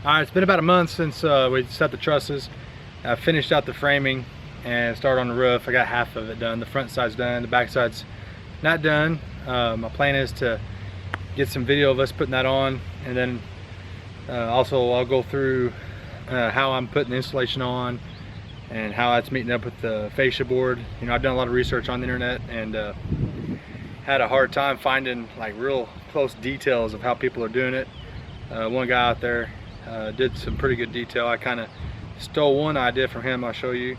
Alright, it's been about a month since we set the trusses. I finished out the framing and started on the roof. I got half of it done. The front side's done, the back side's not done. My plan is to get some video of us putting that on, and then also I'll go through how I'm putting the insulation on and how that's meeting up with the fascia board. You know, I've done a lot of research on the internet and had a hard time finding like real close details of how people are doing it. One guy out there did some pretty good detail. I kind of stole one idea from him. I'll show you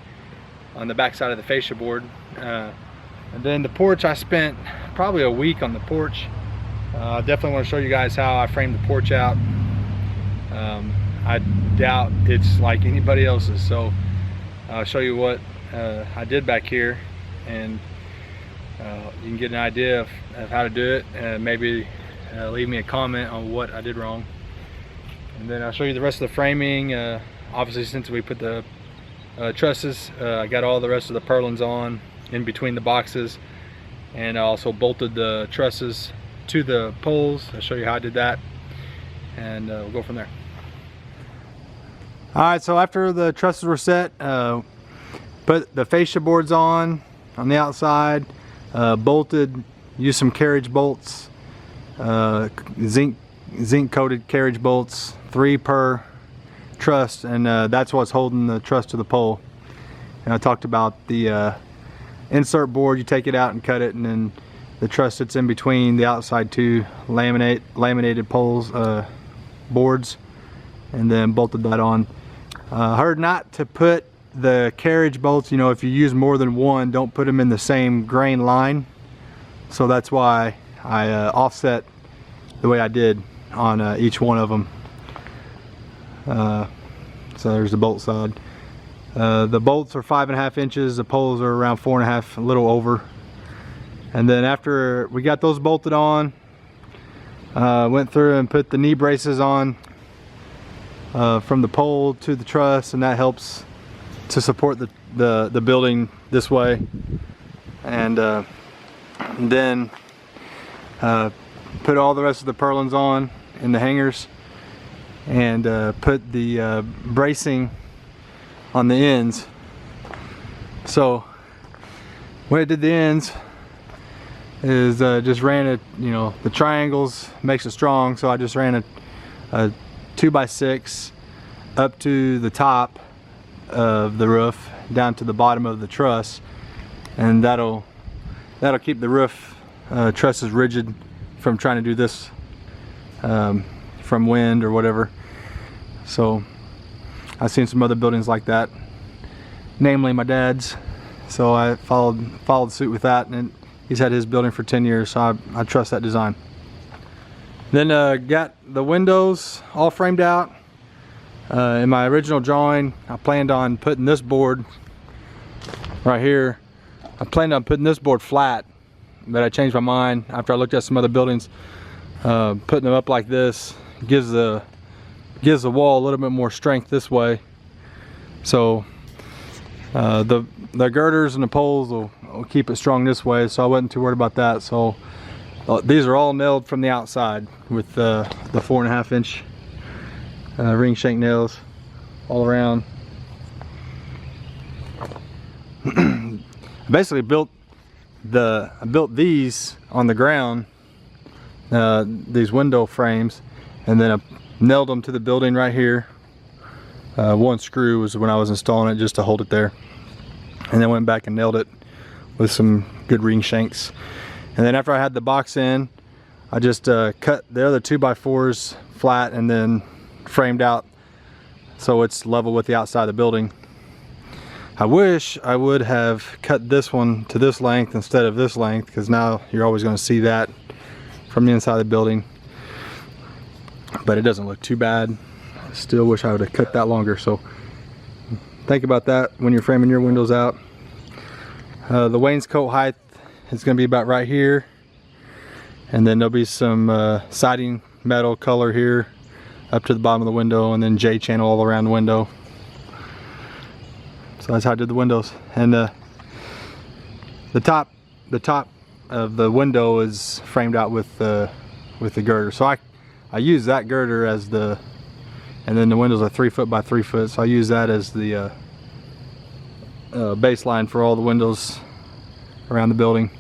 on the back side of the fascia board. And then the porch, I spent probably a week on the porch. I definitely want to show you guys how I framed the porch out. I doubt it's like anybody else's, so I'll show you what I did back here, and you can get an idea of how to do it, and maybe leave me a comment on what I did wrong. And then I'll show you the rest of the framing. Obviously, since we put the trusses, I got all the rest of the purlins on in between the boxes, and I also bolted the trusses to the poles. I'll show you how I did that, and we'll go from there. Alright, so after the trusses were set, put the fascia boards on the outside, bolted, used some carriage bolts, zinc coated carriage bolts, 3 per truss, and that's what's holding the truss to the pole. And I talked about the insert board. You take it out and cut it, and then the truss sits in between the outside 2 laminated poles, boards, and then bolted that on. Heard not to put the carriage bolts, you know, if you use more than one, don't put them in the same grain line. So that's why I offset the way I did on each one of them. So there's the bolt side. The bolts are 5.5 inches, the poles are around 4.5, a little over. And then after we got those bolted on, went through and put the knee braces on from the pole to the truss, and that helps to support the building this way. And then put all the rest of the purlins on in the hangers, and put the bracing on the ends. So when I did the ends is just ran it, you know, the triangles makes it strong, so I just ran a 2x6 up to the top of the roof down to the bottom of the truss, and that'll keep the roof trusses rigid from trying to do this from wind or whatever. So I've seen some other buildings like that, namely my dad's, so I followed suit with that, and he's had his building for 10 years, so I trust that design. Then got the windows all framed out. In my original drawing, I planned on putting this board right here. I planned on putting this board flat, but I changed my mind after I looked at some other buildings. Putting them up like this gives the wall a little bit more strength this way. So the girders and the poles will keep it strong this way, so I wasn't too worried about that. So these are all nailed from the outside with the 4.5 inch ring shank nails all around. I basically built these on the ground, these window frames, and then I nailed them to the building right here. One screw was when I was installing it, just to hold it there, and then went back and nailed it with some good ring shanks. And then after I had the box in, I just cut the other 2x4s flat and then framed out so it's level with the outside of the building. I wish I would have cut this one to this length instead of this length, because now you're always going to see that from the inside of the building. But it doesn't look too bad. I still wish I would have cut that longer, so think about that when you're framing your windows out. The wainscot height is going to be about right here, and then there'll be some siding metal color here up to the bottom of the window, and then J channel all around the window. So that's how I did the windows. And the top of the window is framed out with the girder. So I use that girder as the and then the windows are 3 foot by 3 foot, so I use that as the baseline for all the windows around the building.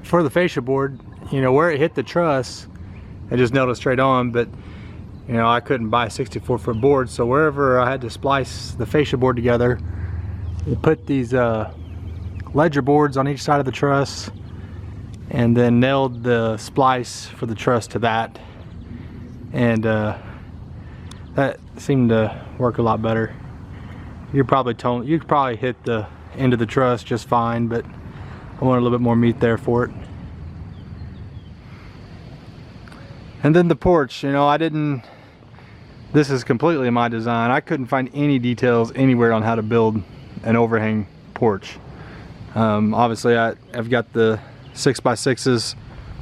For the fascia board, you know, where it hit the truss, I just nailed it straight on, but you know, I couldn't buy a 64-foot board, so wherever I had to splice the fascia board together, you put these ledger boards on each side of the truss, and then nailed the splice for the truss to that, and that seemed to work a lot better. You could probably hit the end of the truss just fine, but I wanted a little bit more meat there for it. And then the porch, you know, this is completely my design. I couldn't find any details anywhere on how to build an overhang porch. Obviously I've got the 6x6s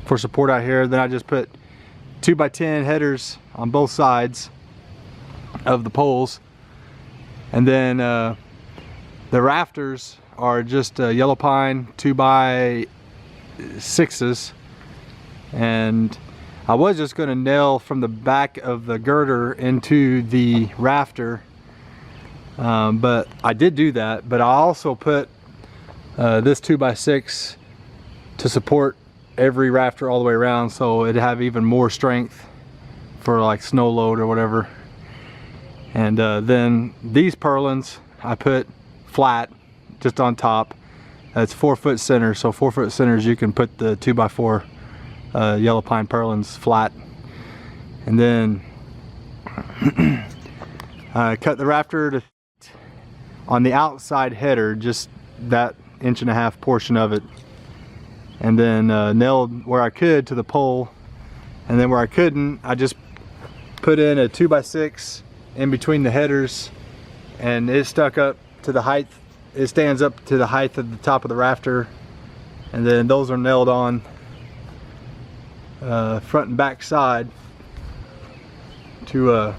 for support out here. Then I just put 2x10 headers on both sides of the poles, and then the rafters are just yellow pine 2x6s, and I was just going to nail from the back of the girder into the rafter, but I did do that. But I also put this 2x6 to support every rafter all the way around, so it'd have even more strength for like snow load or whatever. And then these purlins I put flat just on top. That's 4 foot center, so 4 foot centers you can put the 2x4 yellow pine purlins flat. And then I cut the rafter on the outside header, just that 1.5 inch portion of it, and then nailed where I could to the pole, and then where I couldn't, I just put in a 2x6 in between the headers, and it stuck up to the height. It stands up to the height of the top of the rafter, and then those are nailed on front and back side to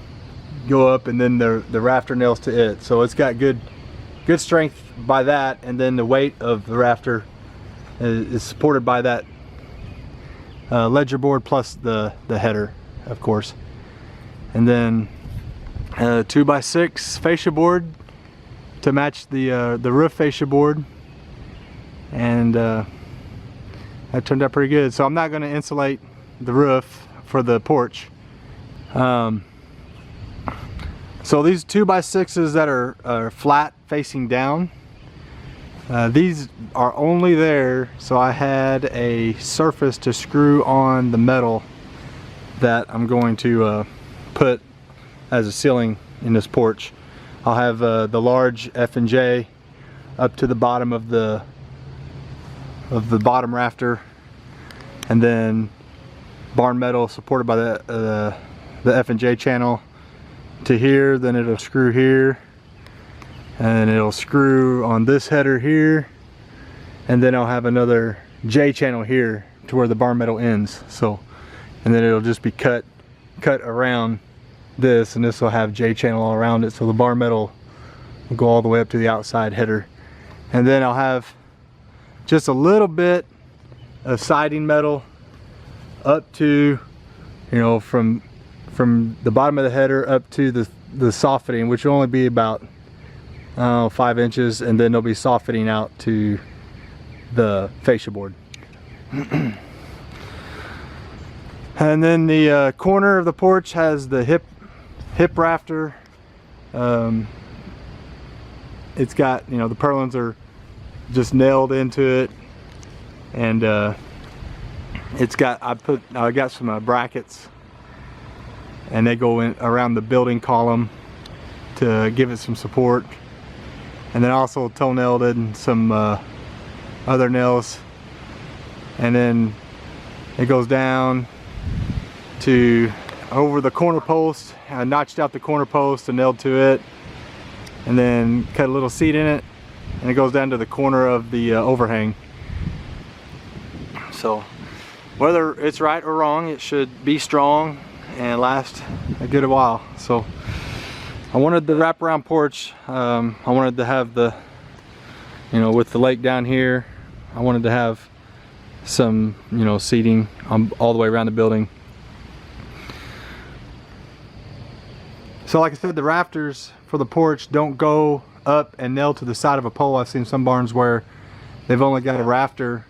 go up, and then the rafter nails to it. So it's got good strength by that, and then the weight of the rafter is supported by that ledger board plus the header, of course. And then 2x6 fascia board to match the roof fascia board, and that turned out pretty good. So I'm not going to insulate the roof for the porch. So these 2x6s that are flat facing down, these are only there so I had a surface to screw on the metal that I'm going to put as a ceiling in this porch. I'll have the large F&J up to the bottom of the bottom rafter, and then barn metal supported by the F&J channel to here. Then it'll screw here, and it'll screw on this header here, and then I'll have another J channel here to where the barn metal ends. So, and then it'll just be cut around this, and this will have J channel all around it, so the barn metal will go all the way up to the outside header. And then I'll have just a little bit of siding metal up to, you know, from the bottom of the header up to the softening, which will only be about 5 inches, and then they'll be softening out to the fascia board. And then the corner of the porch has the hip rafter. It's got, you know, the purlins are just nailed into it, and it's got, I got some brackets, and they go in around the building column to give it some support. And then also toe-nailed in some other nails, and then it goes down to over the corner post. I notched out the corner post and nailed to it, and then cut a little seat in it, and it goes down to the corner of the overhang. So whether it's right or wrong, it should be strong and last a good while. So I wanted the wraparound porch. I wanted to have the, you know, with the lake down here, I wanted to have some, you know, seating all the way around the building. So like I said, the rafters for the porch don't go up and nailed to the side of a pole. I've seen some barns where they've only got a rafter,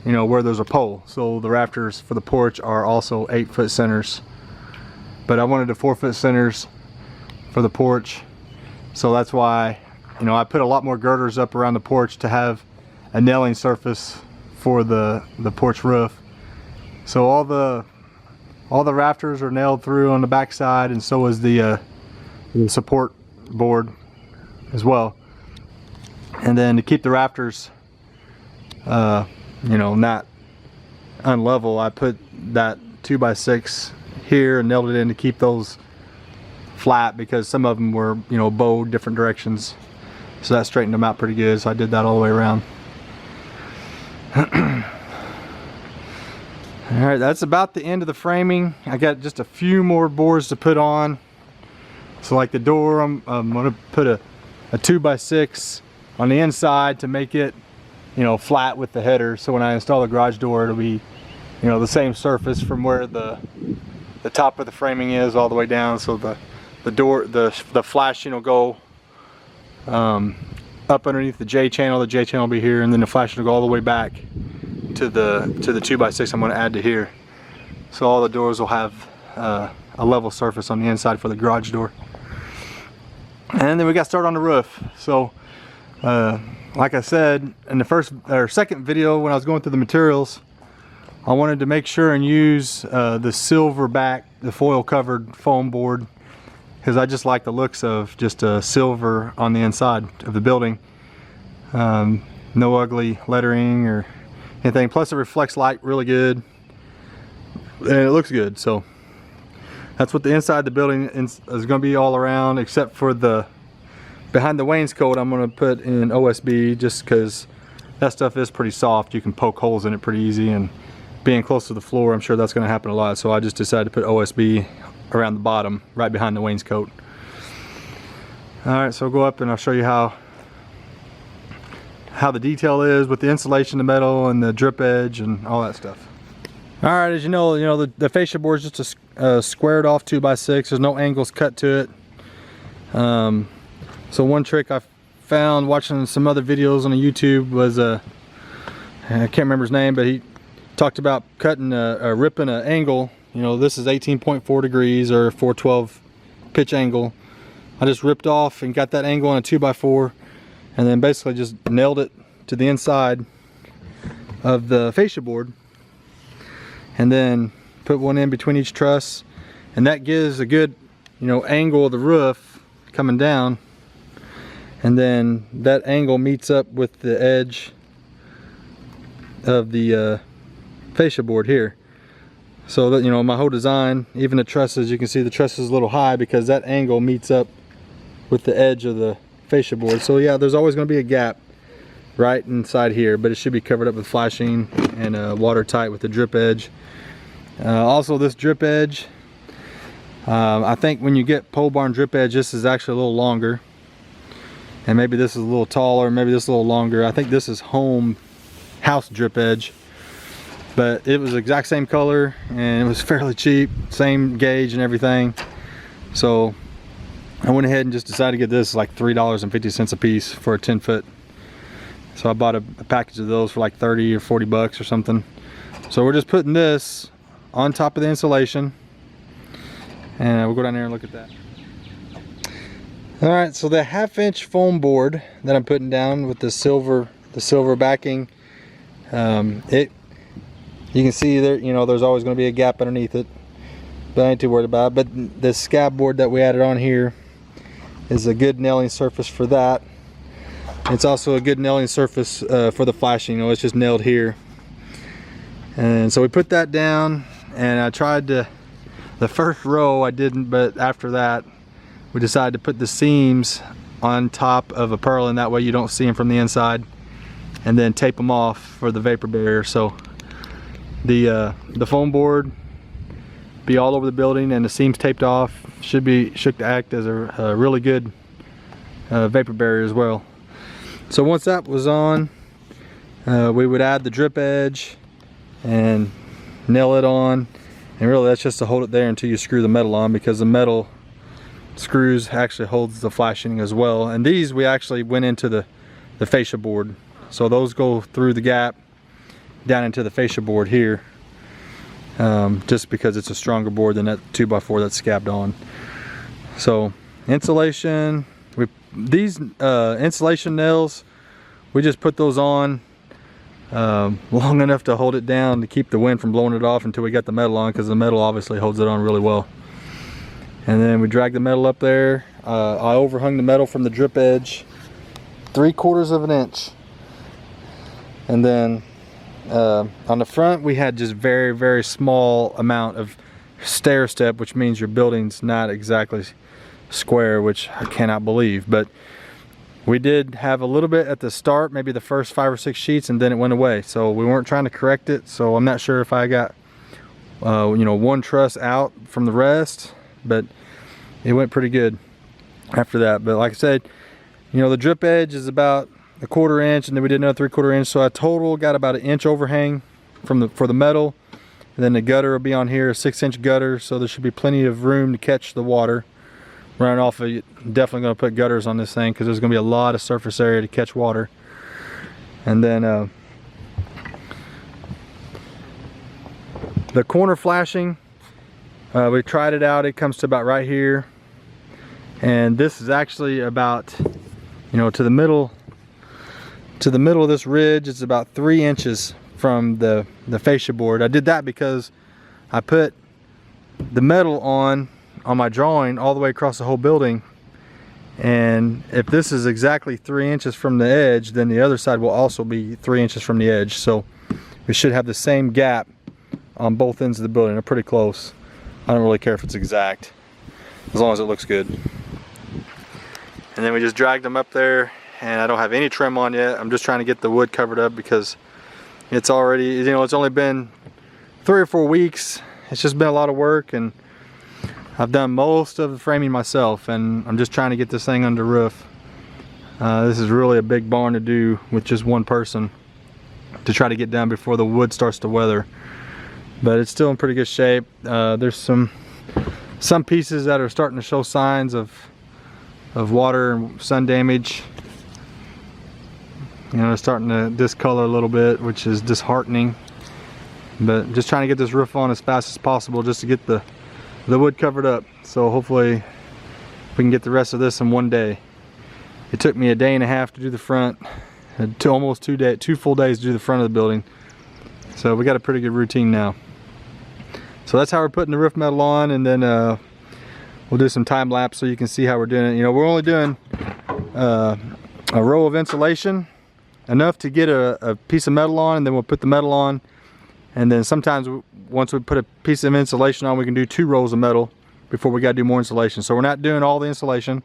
you know, where there's a pole. So the rafters for the porch are also 8-foot centers. But I wanted the 4-foot centers for the porch. So that's why, you know, I put a lot more girders up around the porch to have a nailing surface for the porch roof. So all the rafters are nailed through on the back side, and so is the support board as well. And then to keep the rafters you know, not unlevel, I put that 2x6 here and nailed it in to keep those flat, because some of them were, you know, bowed different directions. So that straightened them out pretty good. So I did that all the way around. Alright, that's about the end of the framing. I got just a few more boards to put on. So like the door, I'm going to put a 2x6 on the inside to make it, you know, flat with the header. So when I install the garage door, it'll be, you know, the same surface from where the top of the framing is all the way down. So the door, the flashing will go up underneath the J channel. The J channel will be here, and then the flashing will go all the way back to the 2x6 I'm going to add to here. So all the doors will have a level surface on the inside for the garage door. And then we got started on the roof. So like I said in the first or second video when I was going through the materials, I wanted to make sure and use the silver back, the foil covered foam board, because I just like the looks of just silver on the inside of the building. No ugly lettering or anything. Plus it reflects light really good and it looks good. So that's what the inside of the building is going to be all around, except for the behind the wainscot. I'm going to put in OSB just because that stuff is pretty soft. You can poke holes in it pretty easy, and being close to the floor, I'm sure that's going to happen a lot. So I just decided to put OSB around the bottom right behind the wainscot. Alright, so I'll go up and I'll show you how the detail is with the insulation, the metal, and the drip edge and all that stuff. Alright, as you know, the fascia board is just a squared off 2x6. There's no angles cut to it. So one trick I found watching some other videos on YouTube was I can't remember his name, but he talked about cutting ripping an angle. You know, this is 18.4 degrees or 412 pitch angle. I just ripped off and got that angle on a 2x4, and then basically just nailed it to the inside of the fascia board, and then put one in between each truss, and that gives a good, you know, angle of the roof coming down, and then that angle meets up with the edge of the fascia board here. So that, you know, my whole design, even the trusses, you can see the truss is a little high because that angle meets up with the edge of the fascia board. So yeah, there's always going to be a gap right inside here, but it should be covered up with flashing and watertight with the drip edge. Also, this drip edge, I think when you get pole barn drip edge, this is actually a little longer, and maybe this is a little taller, maybe this is a little longer. I think this is home house drip edge, but it was the exact same color and it was fairly cheap, same gauge and everything. So I went ahead and just decided to get this like $3.50 a piece for a 10-foot. So I bought a package of those for like 30 or 40 bucks or something. So we're just putting this on top of the insulation, and we'll go down there and look at that. All right, so the 1/2-inch foam board that I'm putting down with the silver backing, you can see there, you know, there's always going to be a gap underneath it, but I ain't too worried about it. But the scab board that we added on here is a good nailing surface for that. It's also a good nailing surface for the flashing. You know, it's just nailed here. And so we put that down, and I tried the first row I didn't, but after that we decided to put the seams on top of a purlin, that way you don't see them from the inside, and then tape them off for the vapor barrier. So the foam board be all over the building, and the seams taped off should act as a really good vapor barrier as well. So once that was on, we would add the drip edge and nail it on, and really that's just to hold it there until you screw the metal on, because the metal screws actually holds the flashing as well. And these we actually went into the fascia board. So those go through the gap down into the fascia board here. Just because it's a stronger board than that 2x4 that's scabbed on. So insulation, these insulation nails, we just put those on long enough to hold it down to keep the wind from blowing it off until we got the metal on, because the metal obviously holds it on really well. And then we drag the metal up there. I overhung the metal from the drip edge 3/4 of an inch. And then on the front we had just very small amount of stair step, which means your building's not exactly square, which I cannot believe. But we did have a little bit at the start, maybe the first 5 or 6 sheets, and then it went away. So we weren't trying to correct it. So I'm not sure if I got you know, one truss out from the rest, but it went pretty good after that. But like I said, you know, the drip edge is about 1/4 inch, and then we did another 3/4 inch. So I total got about 1 inch overhang for the metal. And then the gutter will be on here, a 6-inch gutter, so there should be plenty of room to catch the water running off of it. Definitely going to put gutters on this thing because there's going to be a lot of surface area to catch water. And then the corner flashing, we tried it out. It comes to about right here, and this is actually about, you know, to the middle of this ridge. It's about 3 inches from the fascia board. I did that because I put the metal on my drawing all the way across the whole building, and if this is exactly 3 inches from the edge, then the other side will also be 3 inches from the edge. So we should have the same gap on both ends of the building. They're pretty close. I don't really care if it's exact, as long as it looks good. And then we just dragged them up there, and I don't have any trim on yet. I'm just trying to get the wood covered up because it's already, you know, it's only been 3 or 4 weeks. It's just been a lot of work, and I've done most of the framing myself, and I'm just trying to get this thing under roof. This is really a big barn to do with just one person to try to get done before the wood starts to weather. But it's still in pretty good shape. There's some pieces that are starting to show signs of water and sun damage. You know, it's starting to discolor a little bit, which is disheartening. But just trying to get this roof on as fast as possible just to get the wood covered up. So hopefully we can get the rest of this in one day. It took me 1.5 days to do the front, and almost 2 full days to do the front of the building. So we got a pretty good routine now. So that's how we're putting the roof metal on, and then we'll do some time lapse so you can see how we're doing it. You know, we're only doing a row of insulation, enough to get a piece of metal on, and then we'll put the metal on. And then sometimes once we put a piece of insulation on, we can do 2 rows of metal before we got to do more insulation. So we're not doing all the insulation,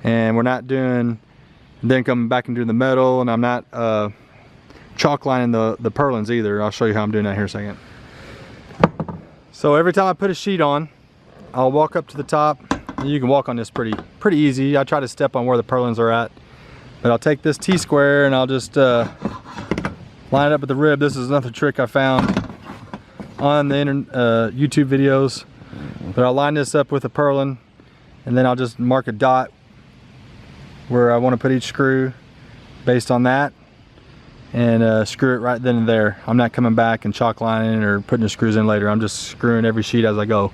and we're not doing, then coming back and doing the metal, and I'm not chalk lining the purlins either. I'll show you how I'm doing that here in a second. So every time I put a sheet on, I'll walk up to the top. You can walk on this pretty easy. I try to step on where the purlins are at, but I'll take this T-square and I'll just line it up with the rib. This is another trick I found on the YouTube videos. But I'll line this up with a purlin, and then I'll just mark a dot where I want to put each screw based on that, and screw it right then and there. I'm not coming back and chalk lining or putting the screws in later. I'm just screwing every sheet as I go.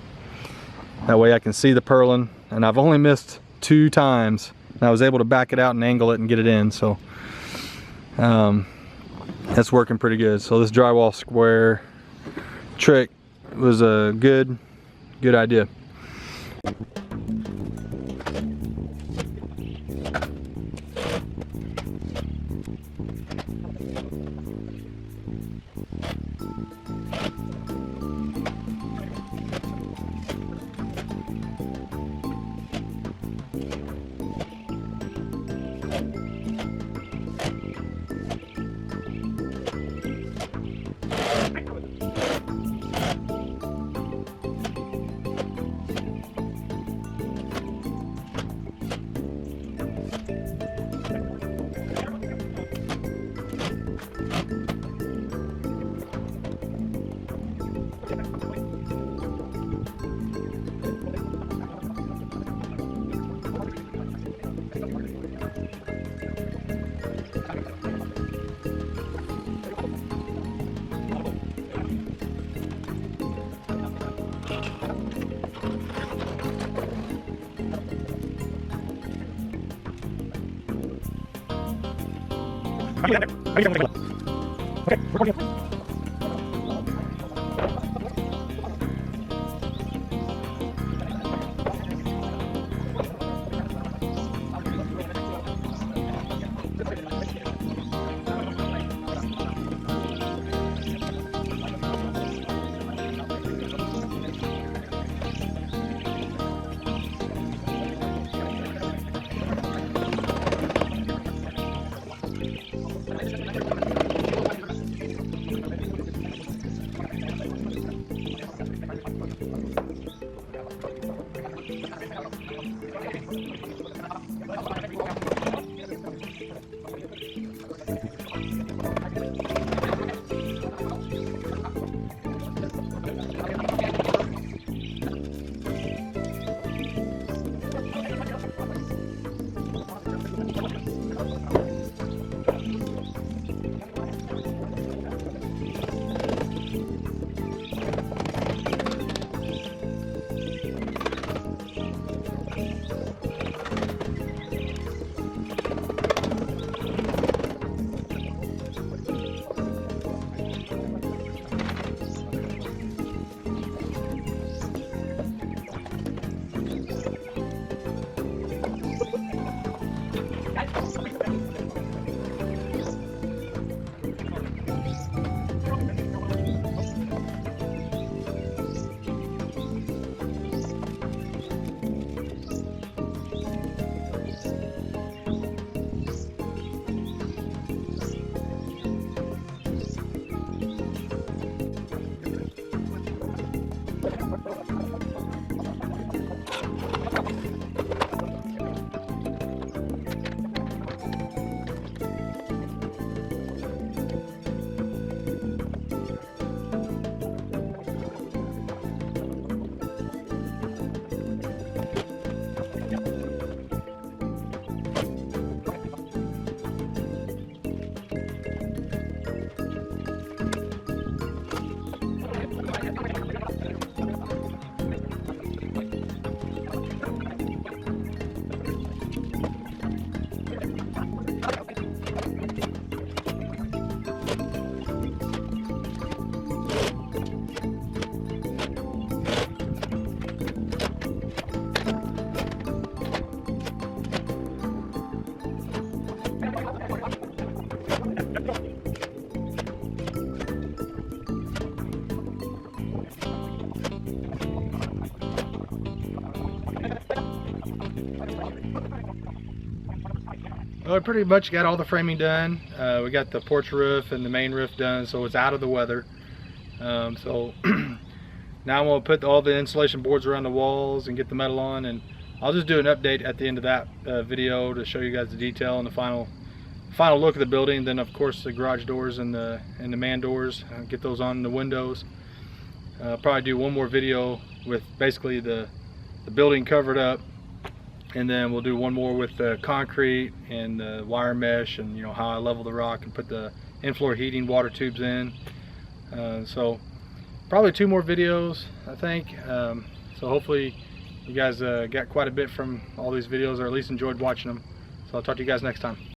That way I can see the purlin, and I've only missed 2 times, and I was able to back it out and angle it and get it in. So that's working pretty good. So this drywall square trick was a good idea. Well, we pretty much got all the framing done. We got the porch roof and the main roof done, so it's out of the weather. So now I'm going to put all the insulation boards around the walls and get the metal on, and I'll just do an update at the end of that video to show you guys the detail and the final look of the building. Then of course the garage doors and the man doors, get those on the windows. Probably do one more video with basically the building covered up, and then we'll do one more with the concrete and the wire mesh, and you know how I level the rock and put the in-floor heating water tubes in. So probably 2 more videos, I think. So hopefully you guys got quite a bit from all these videos, or at least enjoyed watching them. So I'll talk to you guys next time.